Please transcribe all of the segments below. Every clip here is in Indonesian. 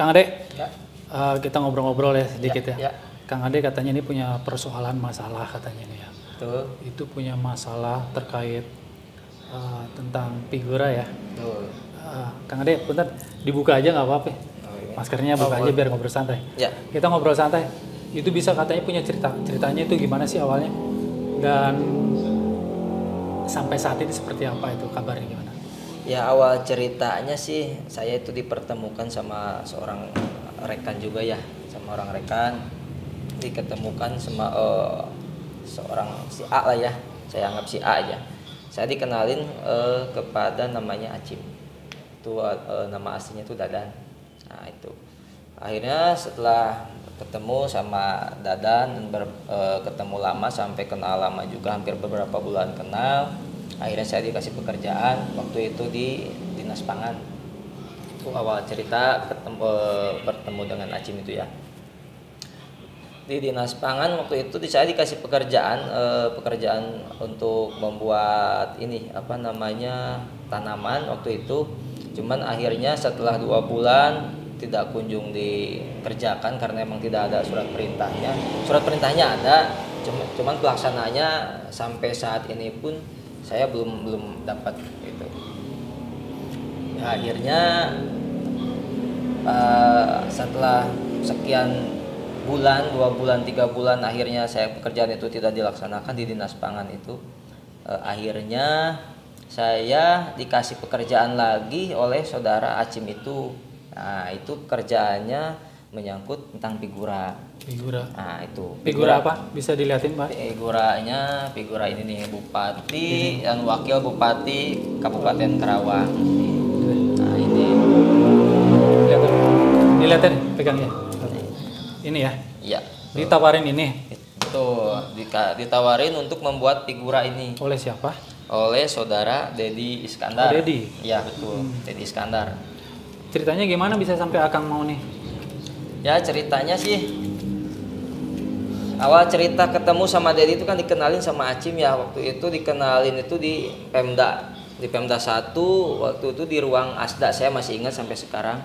Kang Ade, Ya. kita ngobrol-ngobrol ya sedikit ya. Ya. Kang Ade katanya ini punya persoalan masalah katanya nih ya. Betul. Itu punya masalah terkait tentang figura ya. Betul. Kang Ade, bentar dibuka aja nggak apa-apa. Oh, iya. Maskernya buka aja biar ngobrol santai. Ya. Kita ngobrol santai. Itu bisa katanya punya ceritanya itu gimana sih awalnya? Dan sampai saat ini seperti apa itu kabarnya gimana? Ya, awal ceritanya sih saya itu dipertemukan sama seorang rekan juga ya, sama orang rekan diketemukan sama seorang si A lah ya, saya anggap si A aja. Saya dikenalin kepada namanya Acim, itu nama aslinya itu Dadan. Nah itu akhirnya setelah ketemu sama Dadan dan ketemu lama sampai kenal lama juga, hampir beberapa bulan kenal. Akhirnya saya dikasih pekerjaan waktu itu di Dinas Pangan. Itu awal cerita bertemu dengan Acim itu ya. Di Dinas Pangan waktu itu saya dikasih pekerjaan untuk membuat ini tanaman waktu itu. Cuman akhirnya setelah 2 bulan tidak kunjung dikerjakan karena emang tidak ada surat perintahnya. Surat perintahnya ada, cuman pelaksanaannya sampai saat ini pun saya belum dapat itu. Ya, akhirnya setelah sekian bulan, 2 bulan, 3 bulan, akhirnya saya pekerjaan itu tidak dilaksanakan di Dinas Pangan itu. Akhirnya saya dikasih pekerjaan lagi oleh saudara Acim itu. Nah, itu pekerjaannya menyangkut tentang figura. Nah, itu. Figura apa? Bisa dilihatin, Pak? Figura ini nih, Bupati dan Wakil Bupati Kabupaten Karawang. Nah, ini. Dilihatin, pegangnya. Ini ya? Iya. Ditawarin ini? Betul, ditawarin untuk membuat figura ini. Oleh siapa? Oleh saudara Dedi Iskandar. Oh, Dedi? Iya, betul. Dedi Iskandar. Ceritanya gimana bisa sampai Akang mau nih? Ya, ceritanya sih awal cerita ketemu sama Dedi itu kan dikenalin sama Acim ya. Waktu itu dikenalin itu di Pemda. Di Pemda 1, waktu itu di ruang Asda, saya masih ingat sampai sekarang.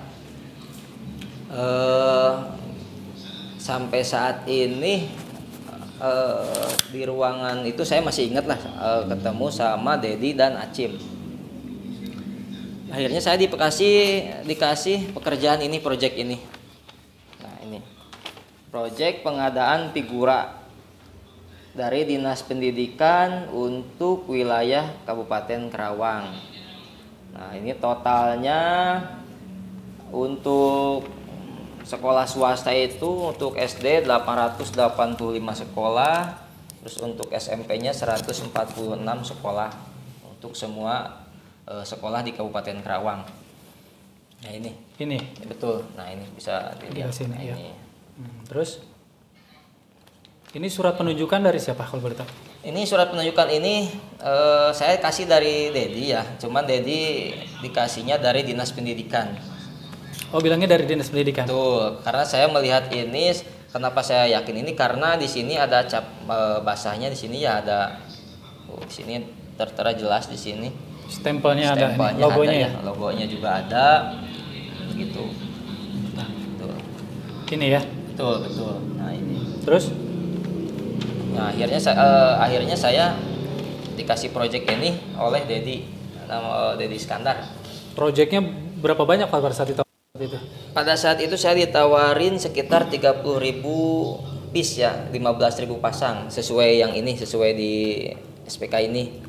Sampai saat ini di ruangan itu saya masih ingat lah ketemu sama Dedi dan Acim. Akhirnya saya dikasih pekerjaan ini, proyek ini. Nah, ini proyek pengadaan figura dari Dinas Pendidikan untuk wilayah Kabupaten Karawang. Nah, ini totalnya untuk sekolah swasta itu untuk SD 885 sekolah, terus untuk SMP-nya 146 sekolah untuk semua sekolah di Kabupaten Karawang. Nah, ini betul. Nah, ini bisa dilihat sini, nah, ya. ini. Terus ini surat penunjukan dari siapa kalau boleh tahu? Ini surat penunjukan ini saya kasih dari Dedi ya, cuman Dedi dikasihnya dari Dinas Pendidikan. Oh, bilangnya dari Dinas Pendidikan. Betul, karena saya melihat ini, kenapa saya yakin ini karena di sini ada cap basahnya, di sini ya ada, di sini tertera jelas di sini. Stempelnya ada, logonya ada, ya. Logonya juga ada, gitu. Nah, Betul. ini ya. Betul. Nah, ini. Terus? Nah, akhirnya saya dikasih proyek ini oleh Dedi, nama Dedi Iskandar. Proyeknya berapa banyak Pak pada saat itu? Pada saat itu saya ditawarin sekitar 30.000 piece ya, 15.000 pasang sesuai di SPK ini.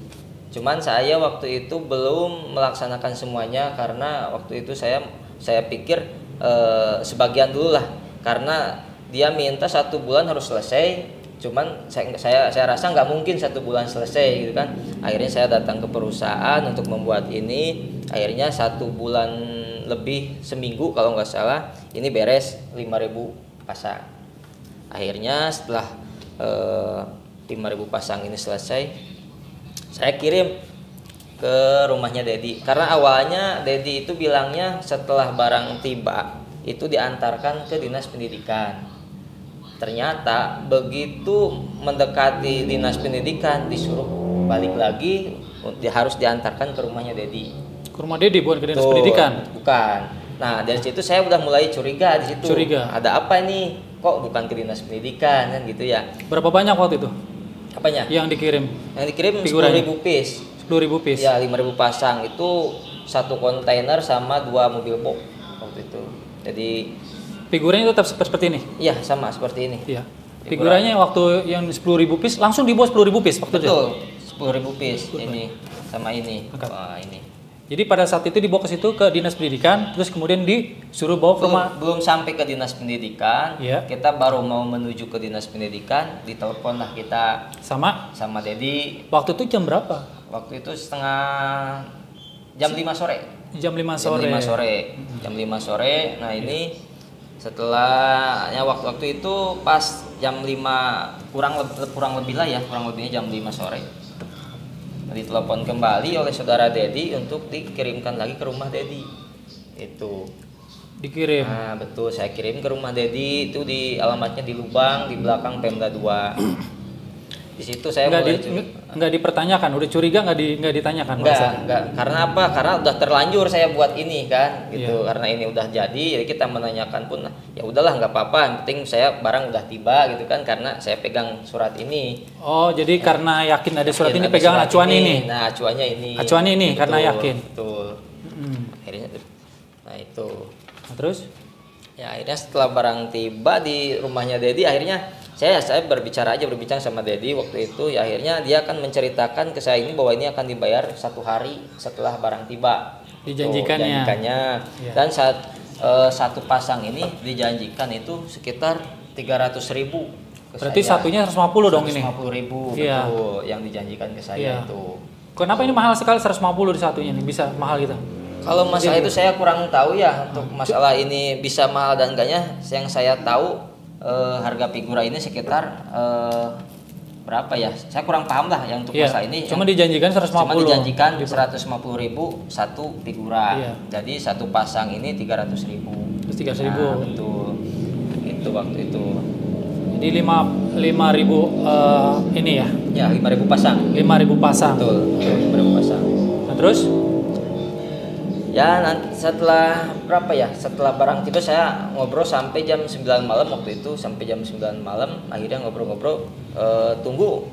Cuman saya waktu itu belum melaksanakan semuanya karena waktu itu saya pikir sebagian dulu lah, karena dia minta 1 bulan harus selesai. Cuman saya rasa nggak mungkin 1 bulan selesai gitu kan. Akhirnya saya datang ke perusahaan untuk membuat ini. Akhirnya 1 bulan lebih, seminggu kalau nggak salah, ini beres 5.000 pasang. Akhirnya setelah 5.000 pasang ini selesai, saya kirim ke rumahnya Dedi. Karena awalnya Dedi itu bilangnya setelah barang tiba itu diantarkan ke Dinas Pendidikan. Ternyata begitu mendekati Dinas Pendidikan disuruh balik lagi, harus diantarkan ke rumahnya Dedi. Ke rumah Dedi bukan ke Dinas Pendidikan? Bukan. Nah dari situ saya udah mulai curiga di situ. Curiga. Ada apa nih? Kok bukan ke dinas pendidikan kan gitu ya? Berapa banyak waktu itu Apanya? yang dikirim? Yang dikirim Figurannya? 10.000 piece. 10.000 piece. Ya 5.000 pasang itu satu kontainer sama 2 mobil box waktu itu. Jadi Figurannya tetap seperti ini. iya sama seperti ini. Iya. Figurannya waktu yang 10.000 piece langsung dibawa 10.000 piece waktu itu. Betul. 10.000 piece ini sama ini. Angkat. Wah, ini. Jadi pada saat itu dibawa ke situ ke dinas pendidikan, terus kemudian disuruh bawa ke rumah. Belum sampai ke dinas pendidikan, Iya. kita baru mau menuju ke dinas pendidikan, ditelepon lah kita Sama sama Dedi. waktu itu jam berapa? Waktu itu jam 5 sore. Jam 5 Jam sore. 5 sore. Jam 5 sore. Nah, ini setelahnya waktu itu pas jam 5 kurang lebih lah ya, kurang lebihnya jam 5 sore. Ditelepon kembali oleh saudara Dedi untuk dikirimkan lagi ke rumah Dedi. Itu. Dikirim. Nah, betul, saya kirim ke rumah Dedi itu di alamatnya di Lubang di belakang Pemda 2. Di situ saya mulai Nggak dipertanyakan, udah curiga nggak ditanyakan. enggak, karena apa? Karena udah terlanjur saya buat ini kan, gitu. Iya. Karena ini udah jadi kita menanyakan pun ya udahlah nggak apa-apa, yang penting saya barang udah tiba gitu kan karena saya pegang surat ini. Oh, jadi karena yakin ada surat Yakin ini ada pegangan surat acuan ini. Nah, acuannya ini. Acuannya ini Betul, karena yakin. Betul. Mm. Akhirnya nah itu. Nah, terus Ya akhirnya setelah barang tiba di rumahnya Dedi, akhirnya saya berbicara sama Dedi waktu itu. Ya akhirnya dia akan menceritakan ke saya ini bahwa ini akan dibayar 1 hari setelah barang tiba. Dijanjikannya. Dijanjikannya. Ya. Dan saat satu pasang ini dijanjikan itu sekitar 300.000. berarti satunya 150 dong ini. 150.000 Iya. betul yang dijanjikan ke saya Iya. itu. Kenapa ini mahal sekali 150 di satunya nih bisa mahal gitu? Kalau masalah itu saya kurang tahu ya untuk masalah ini bisa mahal dan enggaknya. Yang saya tahu harga figura ini sekitar berapa ya? Saya kurang paham lah yang untuk Iya. masalah ini. Cuma dijanjikan 150. Cuma dijanjikan 150.000 satu figura. Iya. Jadi satu pasang ini 300.000. Terus 300.000. Nah, betul. Itu waktu itu. Jadi 5.000 ini ya. Ya 5.000 pasang. 5.000 pasang. Betul. 5.000 pasang. Nah, terus Ya nanti setelah berapa ya? Setelah barang itu saya ngobrol sampai jam 9 malam waktu itu, sampai jam 9 malam akhirnya ngobrol-ngobrol, tunggu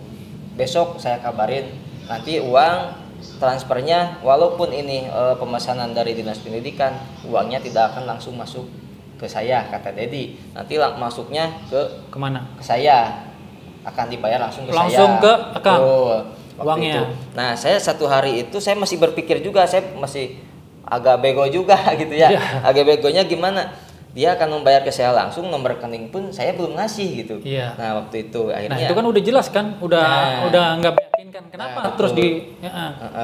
besok saya kabarin nanti uang transfernya, walaupun ini pemesanan dari dinas pendidikan, uangnya tidak akan langsung masuk ke saya, kata Dedi. Nanti masuknya kemana? ke saya, akan dibayar langsung ke saya. Langsung ke akang? Betul, waktu Uangnya. itu. Nah saya 1 hari itu saya masih berpikir juga, saya masih agak bego juga gitu ya. Iya. Agak begonya gimana? Dia akan membayar ke saya langsung, nomor rekening pun saya belum ngasih gitu. Iya. Nah waktu itu Nah, akhirnya itu kan udah jelas kan? Udah nggak meyakinkan. Kenapa Nah, terus betul. ya,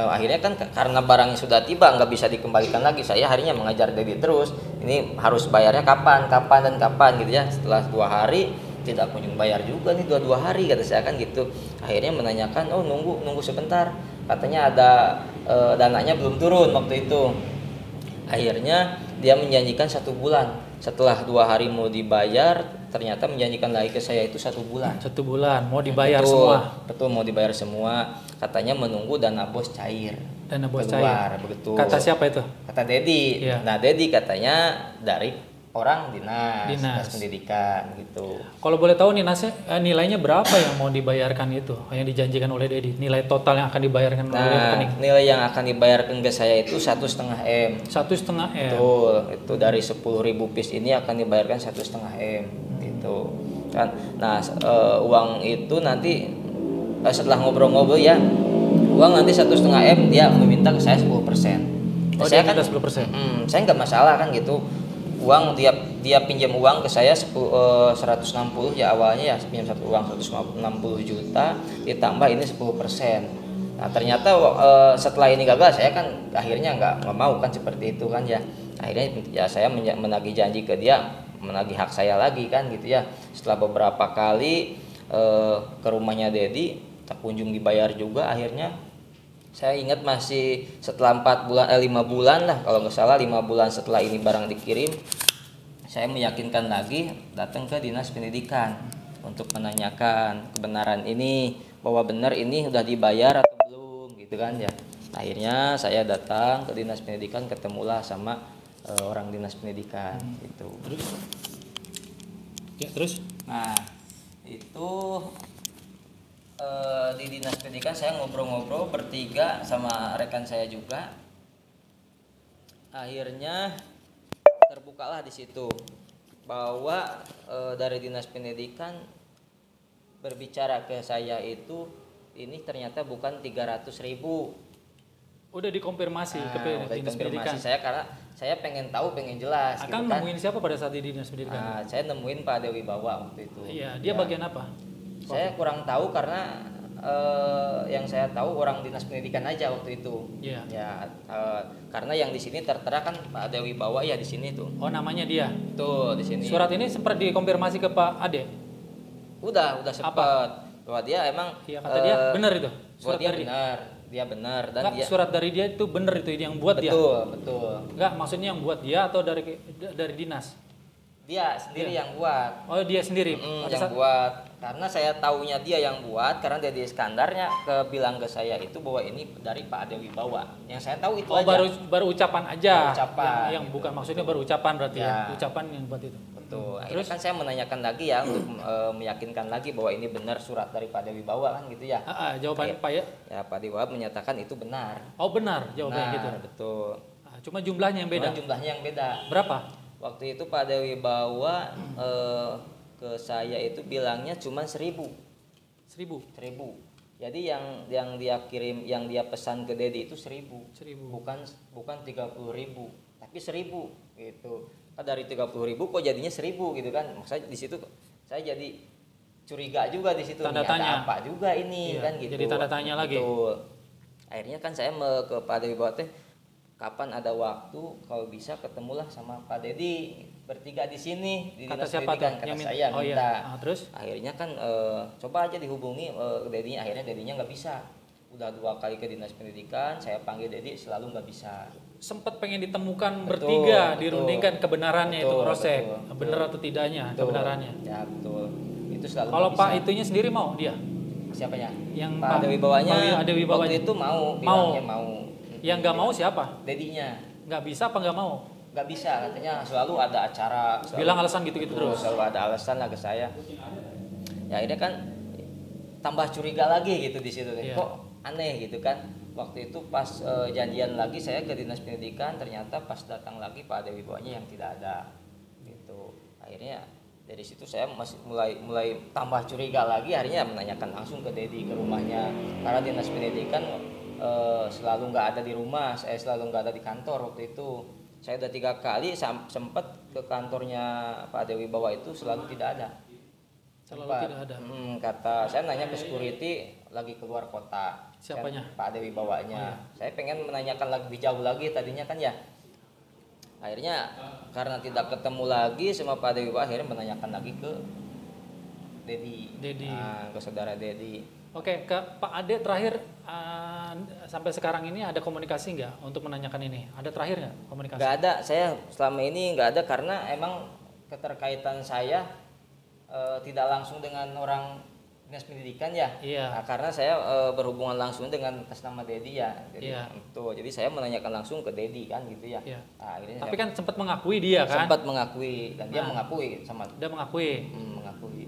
akhirnya kan karena barangnya sudah tiba nggak bisa dikembalikan lagi, saya harinya mengajar Dedi terus. Ini harus bayarnya kapan gitu ya. Setelah 2 hari tidak kunjung bayar juga nih, 2 hari kata saya kan gitu. Akhirnya menanyakan, oh nunggu sebentar, katanya ada dananya belum turun waktu itu. Akhirnya dia menjanjikan 1 bulan. Setelah 2 hari mau dibayar, ternyata menjanjikan lagi ke saya itu 1 bulan. 1 bulan mau dibayar Betul, semua. Betul, mau dibayar semua. Katanya menunggu dana bos cair. Dana bos keluar, cair. begitu. Kata siapa itu? Kata Dedi. Iya. Nah, Dedi katanya dari orang dinas Dinas. pendidikan gitu. Kalau boleh tahu nilainya berapa yang mau dibayarkan itu, yang dijanjikan oleh Dedi? Nilai total yang akan dibayarkan oleh Nah, rekening? nilai yang akan dibayarkan ke saya itu 1,5 M. 1,5 M. Betul, itu dari 10.000 piece ini akan dibayarkan 1,5 M gitu kan. Nah, uang itu nanti setelah ngobrol-ngobrol ya, uang nanti 1,5 M dia meminta ke saya 10%. Oh, Saya dia kan minta 10%. Saya nggak masalah kan gitu. Uang dia pinjam uang ke saya 160 ya, awalnya ya pinjam uang 160 juta ditambah ini 10%. Nah ternyata setelah ini gagal, saya kan akhirnya nggak mau kan seperti itu kan ya. Akhirnya ya saya menagih janji ke dia, menagih hak saya lagi kan gitu ya. Setelah beberapa kali ke rumahnya Dedi tak kunjung dibayar juga. Akhirnya saya ingat masih setelah 5 bulan lah kalau nggak salah, 5 bulan setelah ini barang dikirim, saya meyakinkan lagi datang ke dinas pendidikan untuk menanyakan kebenaran ini, bahwa benar ini udah dibayar atau belum gitu kan ya. Akhirnya saya datang ke dinas pendidikan, ketemulah sama orang dinas pendidikan itu. Terus? Ya terus? Nah itu di dinas pendidikan saya ngobrol-ngobrol bertiga sama rekan saya juga. Akhirnya terbukalah di situ bahwa dari dinas pendidikan berbicara ke saya itu ini ternyata bukan 300.000. Udah dikonfirmasi ke Udah dinas pendidikan. saya karena saya pengen tahu, pengen jelas. Akang gitu kan. nemuin siapa pada saat di dinas pendidikan? Saya nemuin Pak Dewi Bawa waktu itu. Iya, dia Ya, bagian apa? saya kurang tahu karena yang saya tahu orang dinas pendidikan aja waktu itu. Iya. Ya, karena yang di sini tertera kan Pak Dewi Bawa ya di sini tuh. Oh, namanya dia. Tuh di sini. Surat ini sempat dikonfirmasi ke Pak Ade. Udah sempat. Bahwa dia emang Iya, kata dia benar itu. Buat dia benar, dia benar dan Enggak, dia surat dari dia itu benar itu yang buat dia. betul. Enggak, maksudnya yang buat dia atau dari dinas? Dia sendiri yang buat. Oh, dia sendiri. Yang buat. Karena saya taunya dia yang buat karena Dedi Iskandarnya bilang ke saya itu bahwa ini dari Pak Dewi Bawa. Yang saya tahu itu Oh, aja. baru ucapan aja. Baru ucapan. Yang bukan maksudnya baru ucapan berarti ya. Ya. Ucapan yang buat itu. Betul. Akhirnya Terus? kan saya menanyakan lagi ya untuk meyakinkan lagi bahwa ini benar surat dari Pak Dewi Bawa kan gitu ya. Jawabannya Pak ya. Ya Pak Dewi Bawa menyatakan itu benar. Oh, benar jawabannya gitu. Betul. Cuma jumlahnya yang beda. Cuma jumlahnya yang beda. Berapa? Waktu itu Pak Dewi Bawa ke saya itu bilangnya cuma 1.000. 1.000. Jadi yang dia kirim, yang dia pesan ke Dedi itu 1.000. 1.000. Bukan 30.000, tapi 1.000 gitu. Nah, dari 30.000 kok jadinya 1.000 gitu kan? Maksudnya di situ saya jadi curiga juga di situ. Tanda Ada tanya. apa juga ini Iya, kan gitu. jadi tanda tanya lagi. Betul. Akhirnya kan saya ke Pak Dewi Bawa teh, kapan ada waktu kalau bisa ketemulah sama Pak Dedi bertiga di sini di Kata dinas siapa pendidikan. tuh? Kata Yang saya oh, minta. iya. Terus? Akhirnya kan coba aja dihubungi Dedinya. Akhirnya Dedinya nggak bisa. Udah 2 kali ke dinas pendidikan, saya panggil Dedi selalu nggak bisa. Sempat pengen ditemukan bertiga, betul. dirundingkan kebenarannya itu Betul, prosek, betul. benar atau tidaknya kebenarannya. Ya betul. Itu selalu Kalau nggak Pak bisa. itunya sendiri mau dia? Siapanya? Yang Pak Dewi Bawanya. Pak Dewi Bawanya. Waktu itu bilangnya mau. Yang nggak mau siapa? Dedinya Nggak bisa apa nggak mau? nggak bisa, katanya selalu ada acara. Bilang alasan gitu-gitu terus. Selalu ada alasan lah ke saya. Ya akhirnya kan tambah curiga lagi gitu di situ. Iya. Kok aneh gitu kan? Waktu itu pas janjian lagi saya ke dinas pendidikan, ternyata pas datang lagi Pak Dewi Bawanya yang tidak ada gitu. Akhirnya dari situ saya masih mulai tambah curiga lagi. Akhirnya menanyakan langsung ke Dedi ke rumahnya, karena dinas pendidikan selalu nggak ada di rumah, saya selalu nggak ada di kantor waktu itu. Saya udah 3 kali sempat ke kantornya Pak Dewi Bawa itu selalu tidak ada. Selalu Sempat. tidak ada. Kata saya nanya ke security lagi keluar kota. Siapanya? Pak Dewi Bawanya. Oh, iya. Saya pengen menanyakan lebih jauh lagi tadinya kan ya. Akhirnya karena tidak ketemu lagi sama Pak Dewi Bawa, akhirnya menanyakan lagi ke Dedi. Nah, ke saudara Dedi. Oke, ke Pak Ade terakhir sampai sekarang ini ada komunikasi nggak untuk menanyakan ini? Ada terakhir nggak komunikasi? Nggak ada, saya selama ini nggak ada karena emang keterkaitan saya tidak langsung dengan orang dinas pendidikan ya. Iya. Nah, karena saya berhubungan langsung dengan atas nama Dedi ya. Iya. Jadi saya menanyakan langsung ke Dedi kan gitu ya. Iya. Nah, akhirnya Tapi saya kan sempat mengakui dia kan? sempat mengakui dan dia Nah. mengakui sama Dia mengakui. mengakui.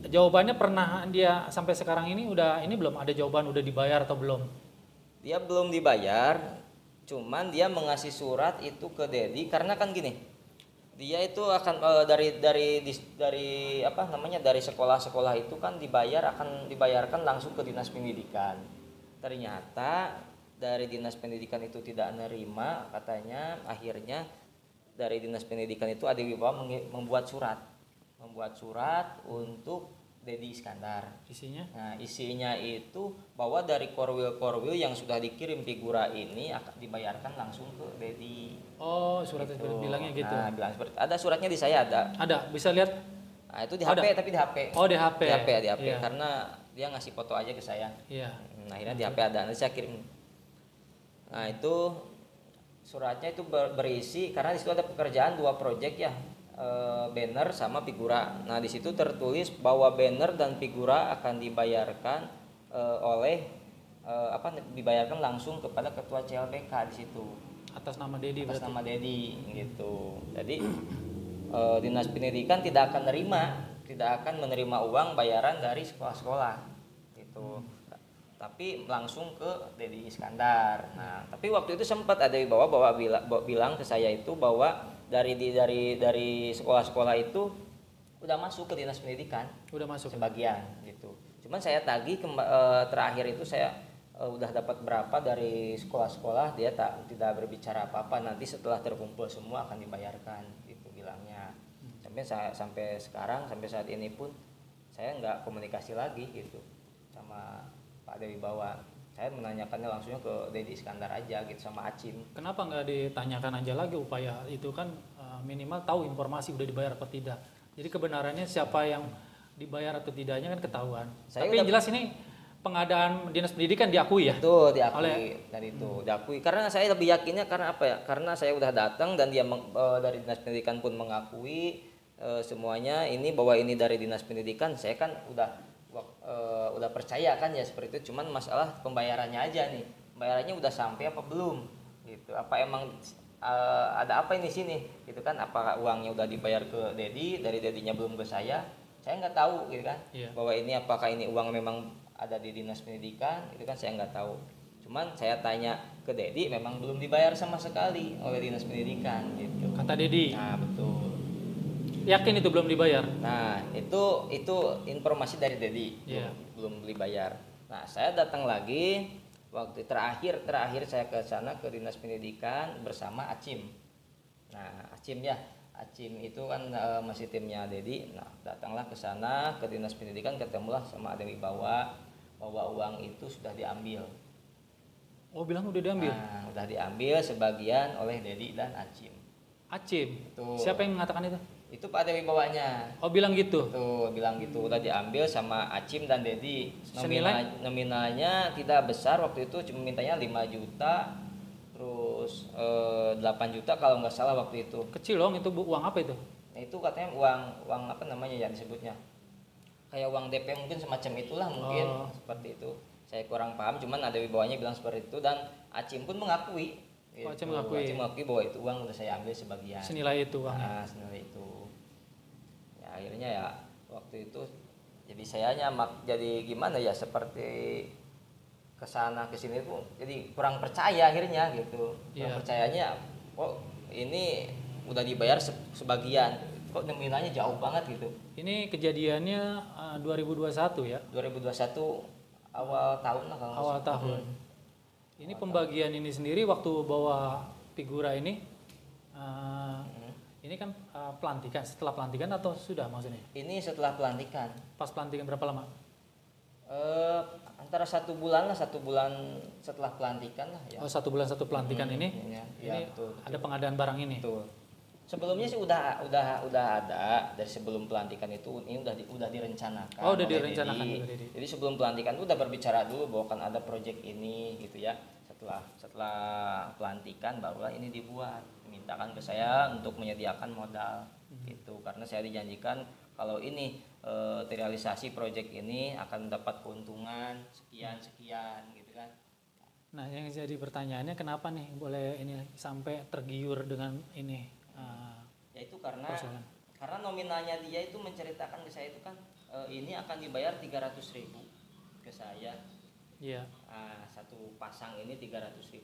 Jawabannya pernah dia sampai sekarang ini belum ada jawaban udah dibayar atau belum? Dia belum dibayar, cuman dia mengasih surat itu ke Dedi karena kan gini. Dia itu akan dari apa namanya, dari sekolah-sekolah itu kan akan dibayarkan langsung ke dinas pendidikan. Ternyata dari dinas pendidikan itu tidak menerima, katanya akhirnya dari dinas pendidikan itu Ade Wibawa membuat surat untuk Dedi Iskandar. Isinya? Nah, isinya itu bahwa dari korwil yang sudah dikirim figura ini akan dibayarkan langsung ke Dedi. Oh, surat itu bilangnya gitu. Nah, bilang seperti ada suratnya di saya ada. Ada, bisa lihat? Nah, itu di HP Ada? tapi di HP. Oh, di HP. Di HP Iya. karena dia ngasih foto aja ke saya. Iya. Nah, akhirnya di HP ada, nanti saya kirim. Nah, itu suratnya itu berisi karena di situ ada pekerjaan 2 proyek ya. Banner sama figura. Nah, di situ tertulis bahwa banner dan figura akan dibayarkan dibayarkan langsung kepada ketua CLBK di situ. atas nama Dedi atas berarti. nama Dedi gitu. Jadi dinas pendidikan tidak akan menerima uang bayaran dari sekolah-sekolah gitu. Tapi langsung ke Dedi Iskandar. Nah, tapi waktu itu sempat ada bilang ke saya itu bahwa dari sekolah-sekolah itu udah masuk ke dinas pendidikan. Udah masuk. Sebagian gitu. Cuman saya tagih terakhir itu saya udah dapat berapa dari sekolah-sekolah, dia tidak berbicara apa-apa, nanti setelah terkumpul semua akan dibayarkan gitu bilangnya. Sampai sekarang, sampai saat ini pun saya nggak komunikasi lagi gitu sama Pak Dewi Bawa. Saya menanyakannya langsungnya ke Dedi Iskandar aja gitu, sama Acim. Kenapa nggak ditanyakan aja lagi upaya itu kan minimal tahu informasi udah dibayar atau tidak. Jadi kebenarannya siapa yang dibayar atau tidaknya kan ketahuan. Tapi yang jelas ini pengadaan dinas pendidikan diakui ya? Betul, diakui dari itu, diakui. Karena saya lebih yakinnya karena apa ya? Karena saya udah datang dan dia dari dinas pendidikan pun mengakui semuanya ini bahwa ini dari dinas pendidikan. Saya kan udah percaya kan ya seperti itu. Cuman masalah pembayarannya aja nih. Pembayarannya udah sampai apa belum? Gitu. Apa emang ada apa ini sini? Gitu kan? Apakah uangnya udah dibayar ke Dedi? Dari Dedinya belum ke saya nggak tahu gitu kan. Iya. Bahwa ini apakah ini uang memang ada di dinas pendidikan, itu kan saya nggak tahu. Cuman saya tanya ke Dedi, memang belum dibayar sama sekali oleh dinas pendidikan gitu. Kata Dedi. Nah, betul. Yakin itu belum dibayar? Nah, itu informasi dari Dedi. Yeah. Belum dibayar. Nah, saya datang lagi waktu terakhir saya ke sana ke dinas pendidikan bersama Acim. Nah, Acim itu kan masih timnya Dedi. Nah, datanglah ke sana ke dinas pendidikan, ketemulah sama Dewi Bawa bahwa uang itu sudah diambil. Oh, bilang udah diambil? Nah, udah diambil sebagian oleh Dedi dan Acim. Acim? Betul. Siapa yang mengatakan itu? Itu Pak Dewi Bawanya. Oh, bilang gitu? Tuh, bilang gitu. Udah diambil sama Acim dan Dedi. Senilai? Nominalnya tidak besar waktu itu, cuma mintanya 5 juta. Terus 8 juta kalau nggak salah waktu itu. Kecil dong, itu uang apa itu? Nah, itu katanya uang apa namanya ya disebutnya? Kayak uang DP mungkin semacam itulah mungkin. Seperti itu. Saya kurang paham, cuman ada wibawanya bilang seperti itu dan Acim pun mengakui. Gitu. Acim mengakui bahwa itu uang udah saya ambil sebagian. Senilai itu uangnya. Nah, senilai itu. Ya akhirnya ya waktu itu jadi saya nyamak, jadi gimana ya, seperti kesana kesini tuh jadi kurang percaya akhirnya gitu. Kurang percayanya, kok ini udah dibayar sebagian, kok nominalnya jauh banget gitu. Ini kejadiannya 2021 ya? 2021 awal tahun lah kalau awal tahun. Ini pembagian ini sendiri waktu bawa figura ini ini kan pelantikan, setelah pelantikan atau sudah maksudnya? Ini setelah pelantikan. Pas pelantikan berapa lama? Antara 1 bulan setelah pelantikan lah ya. Oh, 1 bulan satu pelantikan ini? Ini betul. Ada pengadaan barang ini. Betul. Sebelumnya sih udah ada dari sebelum pelantikan itu, ini udah direncanakan. Oh, udah direncanakan juga, Dedi. Jadi sebelum pelantikan itu udah berbicara dulu bahwa kan ada proyek ini gitu ya. Setelah pelantikan barulah ini dibuat. Dimintakan ke saya untuk menyediakan modal gitu, karena saya dijanjikan kalau ini terrealisasi proyek ini akan mendapat keuntungan sekian gitu kan. Nah, yang jadi pertanyaannya kenapa nih boleh ini sampai tergiur dengan ini? Ya itu karena nominalnya dia itu menceritakan ke saya itu kan ini akan dibayar 300.000 ke saya. Iya. Satu pasang ini 300.000.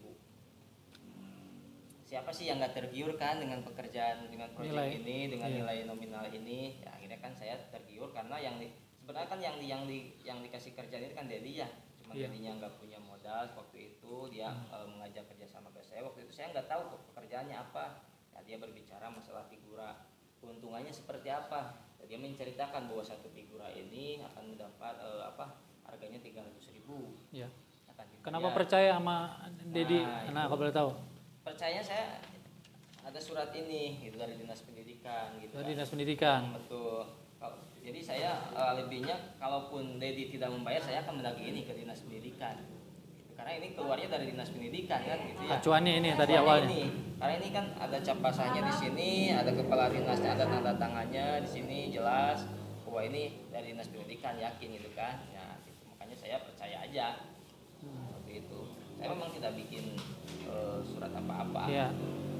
Siapa sih yang nggak tergiur kan dengan pekerjaan, dengan proyek ini, dengan nilai nominal ini? Ya akhirnya kan saya tergiur karena sebenarnya kan yang dikasih kerjaan ini kan Dedi ya. Cuma Dedinya nggak punya modal waktu itu, dia mengajak kerja sama ke saya. Waktu itu saya nggak tahu pekerjaannya apa. Ya, dia berbicara masalah figura, keuntungannya seperti apa. Ya, dia menceritakan bahwa satu figura ini akan mendapat harganya 300.000. Iya. Kenapa percaya sama Dedi? Nah, kalau boleh tahu. Percayanya saya ada surat ini gitu dari dinas pendidikan gitu. Dari dinas pendidikan. Betul. Jadi saya lebihnya kalaupun Dedi tidak membayar, saya akan menagih ini ke dinas pendidikan. Karena ini keluarnya dari dinas pendidikan kan gitu ya. Acuannya ini tadi awalnya. Karena ini kan ada cap basahnya di sini, ada kepala dinasnya, ada tanda tangannya di sini jelas bahwa ini dari dinas pendidikan, yakin gitu kan. Ya gitu. Makanya saya percaya aja. Seperti itu. Saya memang tidak bikin surat apa-apa. Iya.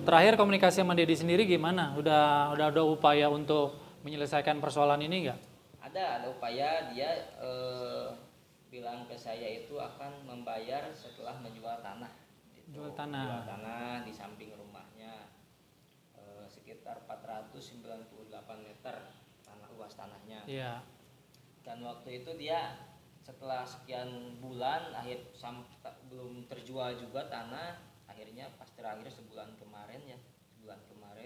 Terakhir komunikasi sama Dedi sendiri gimana? Udah ada upaya untuk menyelesaikan persoalan ini nggak? Ada upaya. Dia bilang ke saya itu akan membayar setelah menjual tanah. Gitu. Jual tanah. Jual tanah di samping rumahnya sekitar 498 meter luas tanahnya. Iya. Dan waktu itu dia setelah sekian bulan belum terjual juga tanah, akhirnya pas terakhir sebulan kemarin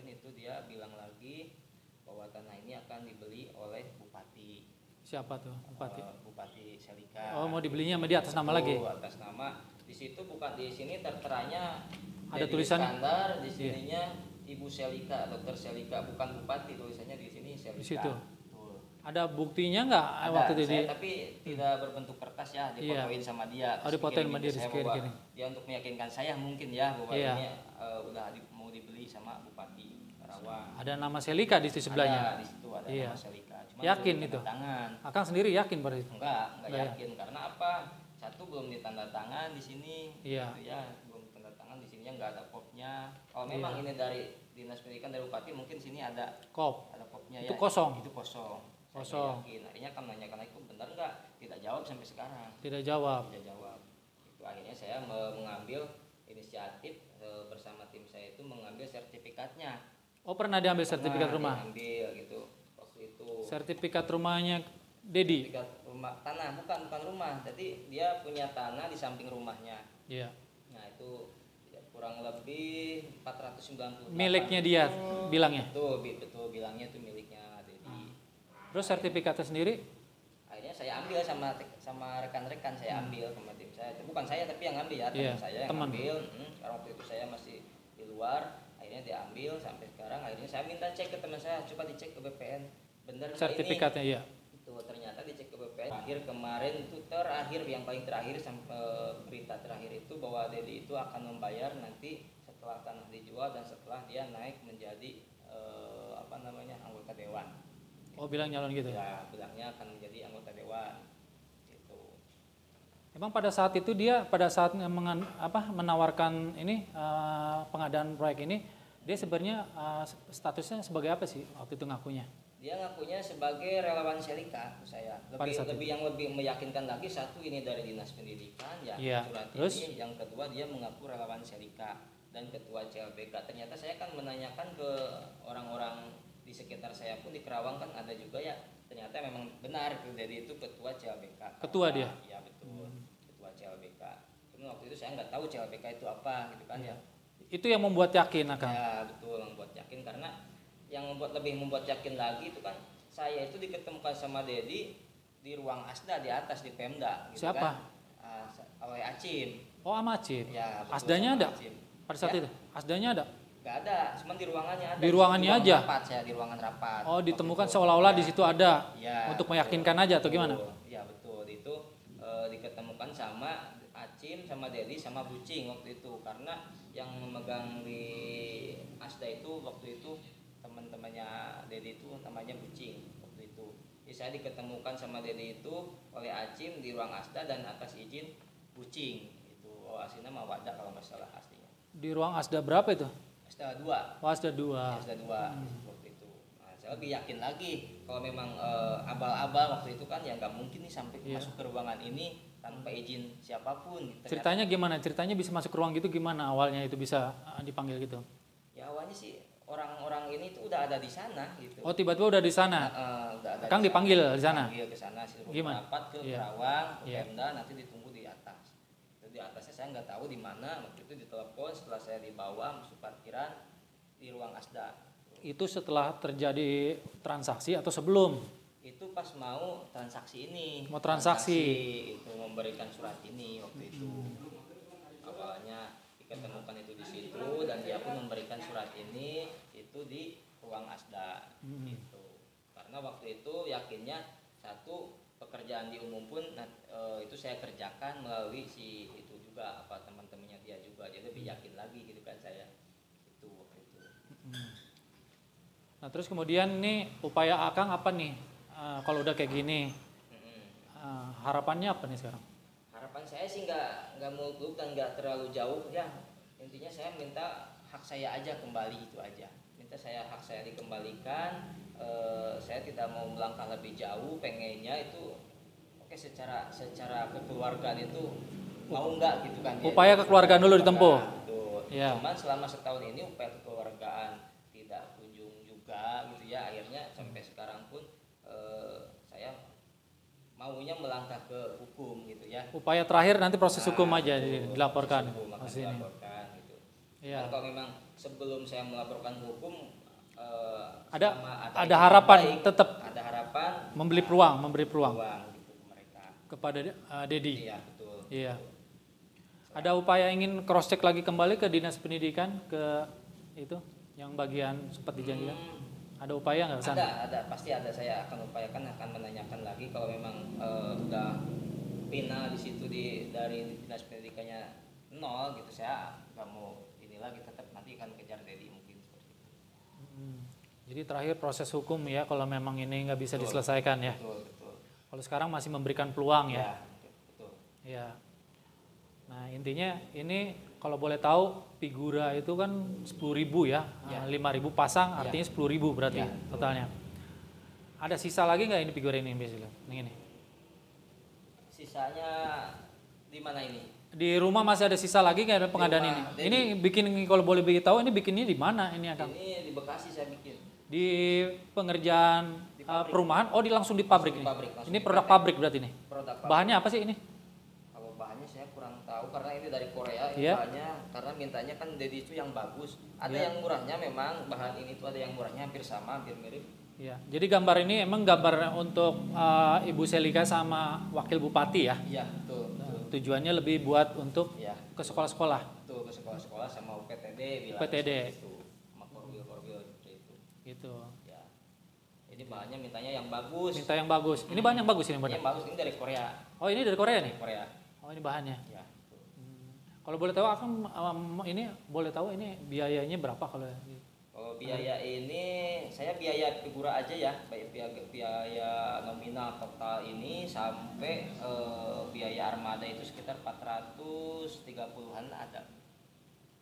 itu dia bilang lagi bahwa tanah ini akan dibeli oleh bupati. Siapa tuh bupati? Bupati Selika. Oh, mau dibelinya sama dia atas nama lagi? Atas nama. Di situ bukan, di sini terteranya ada Dedi tulisan Iskandar, di sininya Ibu Selika, Dokter Selika, bukan bupati, tulisannya di sini Selika. Di situ. Ada buktinya nggak waktu itu saya, tapi tidak berbentuk kertas ya, difotoin sama dia. Oh, difotoin sama dia di kiri. Dia untuk meyakinkan saya mungkin ya bahwa ini udah mau dibeli sama Bupati Karawang. Ada nama Selika di situ sebelahnya. Ada, di situ ada nama Selika. Cuma yakin itu? Tangan. Akang sendiri yakin pada itu? Enggak yakin karena apa? Satu belum ditanda tangan di sini. Iya. Gitu ya, belum tanda tangan di sininya nggak ada kopnya. Kalau memang ini dari Dinas Pendidikan dari Bupati mungkin sini ada kop. Ada kopnya itu ya. Kosong. Itu kosong. Kosong. Akhirnya kan menanyakan itu benar nggak? Tidak jawab sampai sekarang. Tidak jawab. Itu akhirnya saya mengambil inisiatif bersama tim saya itu mengambil sertifikatnya. Oh, pernah diambil sertifikat rumah? Diambil gitu waktu itu. Sertifikat rumahnya Dedi? Sertifikat rumah tanah, bukan rumah. Jadi dia punya tanah di samping rumahnya. Iya. Nah itu kurang lebih 498. Miliknya dia bilangnya? Betul bilangnya itu miliknya Dedi. Terus sertifikatnya sendiri? Akhirnya saya ambil sama rekan-rekan, saya ambil sama tim saya. Bukan saya tapi yang ambil ya, teman saya yang ambil. Karena waktu itu saya masih di luar, akhirnya dia ambil sampai sekarang. Akhirnya saya minta cek ke teman saya, coba dicek ke BPN, benar sertifikatnya ini? Iya. Itu ternyata dicek ke BPN. Kemarin itu yang paling terakhir berita terakhir itu bahwa Dedi itu akan membayar nanti setelah tanah dijual dan setelah dia naik menjadi anggota dewan. Oh, bilang nyalon gitu ya? Bilangnya akan menjadi anggota dewan. Gitu. Emang pada saat itu dia menawarkan ini pengadaan proyek ini, dia sebenarnya statusnya sebagai apa sih waktu itu ngakunya? Dia ngakunya sebagai relawan Selika saya. Lebih meyakinkan lagi, satu ini dari Dinas Pendidikan surat terus? Ini, yang kedua dia mengaku relawan Selika dan ketua CLBK. Ternyata saya kan menanyakan ke orang-orang di sekitar saya pun di Kerawang kan ada juga ya, ternyata memang benar jadi itu ketua CLBK. Ketua dia? Iya betul, ketua CLBK. Cuma waktu itu saya nggak tahu CLBK itu apa gitu kan ya. Itu yang membuat yakin Akang? Ya betul, membuat yakin karena yang lebih membuat yakin lagi itu kan saya itu diketemukan sama Dedi di ruang Asda di atas di Pemda. Gitu. Siapa? Kan? Oleh Acim. Oh, sama Acim. Ya, Asdanya ada? Acim. Pada saat itu? Asdanya ada? Gak ada, cuma di ruangannya ada. Di ruangannya aja? Di ruangan rapat. Oh, ditemukan seolah-olah di situ ada untuk meyakinkan aja atau gimana? Iya betul, itu diketemukan sama Acim, sama Dedi, sama Bucing waktu itu. Karena yang memegang di Asda itu waktu itu teman-temannya Dedi itu namanya Bucing waktu itu. Jadi saya diketemukan sama Dedi itu oleh Acim di ruang Asda dan atas izin Bucing. Itu aslinya mah Wadah kalau nggak salah aslinya. Di ruang Asda berapa itu? Asda 2. Oh, Asda 2. Asda 2 waktu itu. Nah, saya lebih yakin lagi kalau memang abal-abal waktu itu kan ya nggak mungkin nih sampai masuk ke ruangan ini tanpa izin siapapun. Ceritanya gimana? Ceritanya bisa masuk ke ruang gitu gimana awalnya itu bisa dipanggil gitu? Ya awalnya sih orang-orang ini tuh udah ada di sana gitu. Oh, tiba-tiba udah di sana. Udah ada Kang dipanggil di sana. Dipanggil ke sana sih Gimana? rapat ke Kerawang, ke Pemda, nanti ditunggu di atas. Di atasnya saya nggak tahu di mana, waktu itu ditelepon setelah saya dibawa masuk parkiran di ruang Asda. Itu setelah terjadi transaksi atau sebelum? Itu pas mau transaksi ini. Mau transaksi itu memberikan surat ini waktu itu. Awalnya diketemukan itu di situ dan dia pun memberikan surat ini itu di ruang Asda gitu. Karena waktu itu yakinnya satu pekerjaan di umum pun itu saya kerjakan melalui si itu juga teman-temannya dia juga, jadi lebih yakin lagi gitu kan saya itu waktu itu. Nah terus kemudian nih upaya Akang apa nih kalau udah kayak gini? Harapannya apa nih sekarang? Harapan saya sih nggak nggak muluk dan nggak terlalu jauh ya. Intinya saya minta hak saya aja kembali, itu aja. Minta hak saya dikembalikan. Saya tidak mau melangkah lebih jauh, pengennya itu oke, secara kekeluargaan itu mau nggak gitu kan. Upaya kekeluargaan dulu ditempuh. Ya. Cuman selama setahun ini upaya kekeluargaan tidak kunjung juga gitu ya. Akhirnya sampai sekarang pun saya maunya melangkah ke hukum gitu ya. Upaya terakhir nanti proses hukum aja dilaporkan. Dilaporkan gitu. Ya. Kalau memang sebelum saya melaporkan hukum ada harapan baik, tetap ada harapan memberi peluang gitu mereka kepada Dedi. Iya, betul. Iya. Ada upaya ingin cross check lagi kembali ke Dinas Pendidikan ke itu yang bagian sempat dijanjikan? Ada upaya nggak sana? Ada, pasti ada. Saya akan upayakan, akan menanyakan lagi kalau memang udah final di situ dari Dinas Pendidikannya 0 gitu. Saya nggak mau ini lagi, tetap nanti akan kejar Dedi mungkin seperti itu. Jadi terakhir proses hukum ya, kalau memang ini nggak bisa diselesaikan ya. Betul. Kalau sekarang masih memberikan peluang ya. Betul. Ya. Nah intinya ini kalau boleh tahu figura itu kan 10.000 ya, 5.000 pasang artinya 10.000 berarti totalnya. Ada sisa lagi nggak ini figura ini biasanya? Ini. Sisanya di mana ini? Di rumah masih ada sisa lagi nggak ada pengadaan ini? Dedi. Ini bikin kalau boleh tahu ini bikinnya di mana ini akan? Ini di Bekasi saya bikin. Di pengerjaan perumahan? Oh langsung di pabrik ini? Ini produk pabrik berarti nih? Produk pabrik. Bahannya apa sih ini? Kalau bahannya saya kurang tahu karena ini dari Korea. Bahannya karena mintanya kan Dedi itu yang bagus. Ada yang murahnya memang, bahan ini tuh ada yang murahnya hampir sama, hampir mirip. Iya. Jadi gambar ini emang gambar untuk Ibu Selika sama Wakil Bupati ya? Iya, betul. Tujuannya lebih buat untuk ke sekolah-sekolah. Betul, ke sekolah-sekolah sama UPTD. UPTD. Sama korwil seperti itu. Gitu. Ya. Ini bahannya mintanya yang bagus. Minta yang bagus. Ini bahan yang bagus ini benar? Yang bagus ini dari Korea. Oh ini dari Korea nih? Korea. Oh ini bahannya. Ya. Kalau boleh tahu akan ini boleh tahu ini biayanya berapa kalau? Kalau biaya ini saya biaya figura aja ya, biaya nominal total ini sampai biaya armada itu sekitar 430-an ada.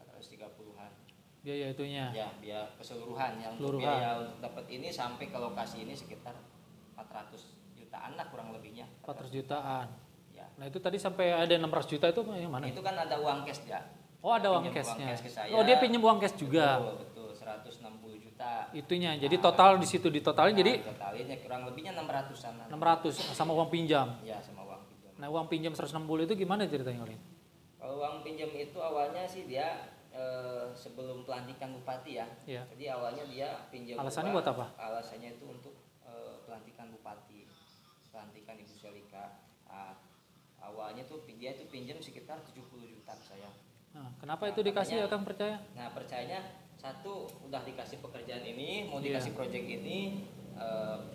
430-an. Biaya itunya? Ya, biaya keseluruhan yang biaya untuk dapat ini sampai ke lokasi ini sekitar 400 jutaan lah kurang lebihnya. 400 jutaan. Ya. Nah itu tadi sampai ada 600 juta itu yang mana? Itu kan ada uang cash ya. Oh ada uang cashnya. Oh dia pinjam uang cash juga. Betul, 160 juta. Itunya. Jadi total di situ ditotalin jadi totalinnya kurang lebihnya 600-an. 600 sama uang pinjam. Ya, sama uang pinjam. Nah, uang pinjam 160 itu gimana ceritanya kalian? Kalau uang pinjam itu awalnya sih dia sebelum pelantikan bupati ya. Iya. Jadi awalnya dia pinjam. Alasannya uang, buat apa? Alasannya itu untuk pelantikan bupati, pelantikan Ibu Selika. Awalnya tuh dia itu pinjam sekitar 70 juta ke saya. Nah, kenapa itu dikasih ya Kang percaya? Nah percayanya satu udah dikasih pekerjaan ini, mau dikasih proyek ini,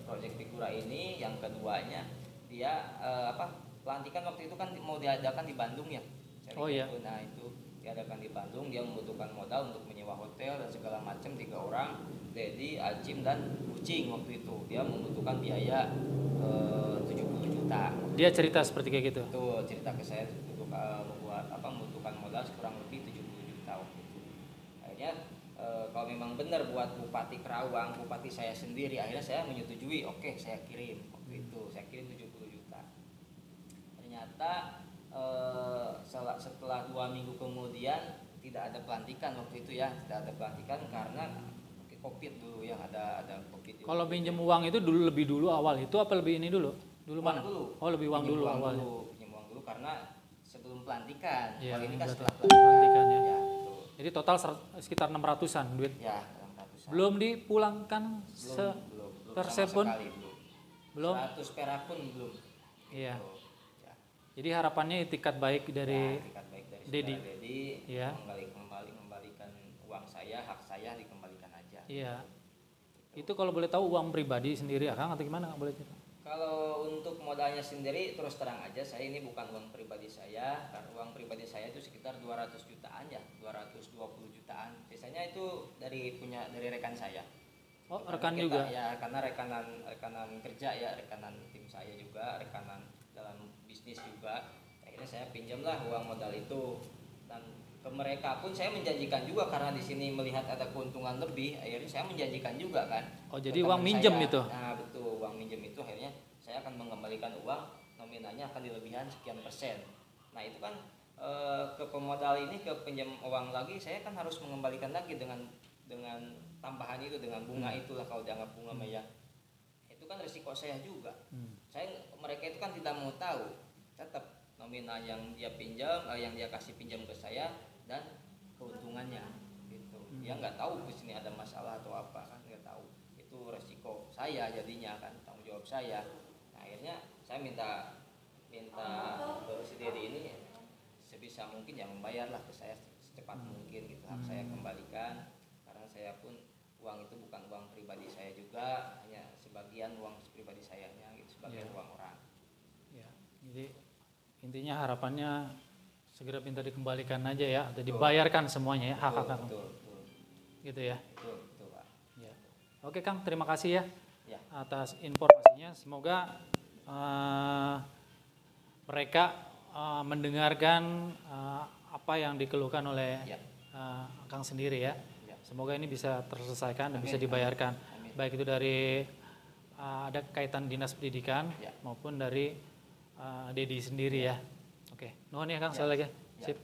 proyek figura ini. Yang keduanya dia pelantikan waktu itu kan mau diadakan di Bandung ya. Iya. Nah itu diadakan di Bandung, dia membutuhkan modal untuk menyewa hotel dan segala macam 3 orang, Dedi, Acim dan Kucing waktu itu. Dia membutuhkan biaya 70 juta. Dia cerita seperti kayak gitu. Tuh cerita ke saya untuk membutuhkan modal kurang lebih 70 juta waktu itu. Akhirnya kalau memang benar buat Bupati Kerawang, Bupati saya sendiri, akhirnya saya menyetujui. Oke, saya kirim waktu itu. Saya kirim 70 juta. Ternyata setelah 2 minggu kemudian tidak ada pelantikan waktu itu ya, tidak ada pelantikan karena COVID dulu ya, ada COVID. Kalau pinjam uang itu lebih dulu awal itu apa lebih ini dulu? Dulu mana? Dulu. Oh lebih uang dulu awal. Pinjam uang dulu karena sebelum pelantikan. Ya, kalau ini kan setelah pelantikan ya. Ya, jadi total sekitar 600-an duit. Ya, 600-an. Belum dipulangkan belum persen sama pun? sekali, belum. 100 perak pun belum. Iya. Ya. Jadi harapannya itikat baik dari Dedi. Ya. Mengembalikan uang saya, hak saya dikembalikan aja. Iya. Itu kalau boleh tahu uang pribadi sendiri Akang atau gimana boleh cerita? Kalau untuk modalnya sendiri terus terang aja saya ini bukan uang pribadi saya, karena uang pribadi saya itu sekitar 200 jutaan ya, 220 jutaan. Biasanya itu dari rekan saya. Oh, rekan juga. Ya, karena rekanan kerja ya, rekanan tim saya juga, rekanan dalam bisnis juga. Akhirnya saya pinjamlah uang modal itu, dan ke mereka pun saya menjanjikan juga karena di sini melihat ada keuntungan lebih, akhirnya saya menjanjikan juga kan. Oh, jadi uang minjem saya. itu? Nah betul, uang minjem itu akhirnya saya akan mengembalikan uang, nominalnya akan dilebihan sekian persen. Nah itu kan ke pemodal ini, ke pinjam uang lagi, saya kan harus mengembalikan lagi dengan tambahan itu, dengan bunga itulah kalau dianggap bunga ya. Itu kan risiko saya juga. Mereka itu kan tidak mau tahu, tetap nominal yang dia pinjam, yang dia kasih pinjam ke saya dan keuntungannya gitu. Dia nggak tahu di sini ada masalah atau apa kan, nggak tahu. Itu resiko saya jadinya kan, tanggung jawab saya. Nah, akhirnya saya minta ke si Dedi ini sebisa mungkin ya membayarlah ke saya secepat mungkin gitu. Hak saya kembalikan, karena saya pun uang itu bukan uang pribadi saya juga, hanya sebagian uang pribadi sayanya gitu, sebagian uang orang. Ya, jadi intinya harapannya segera minta dikembalikan aja ya, atau dibayarkan semuanya ya, hak-hak. Betul. Gitu ya. Betul, Pak. Ya. Oke Kang, terima kasih ya atas informasinya. Semoga mereka mendengarkan apa yang dikeluhkan oleh Kang sendiri ya. Semoga ini bisa terselesaikan dan bisa dibayarkan. Baik itu dari ada kaitan dinas pendidikan maupun dari Dedi sendiri ya. Oke, nuhun ya Kang sekali lagi. Sip.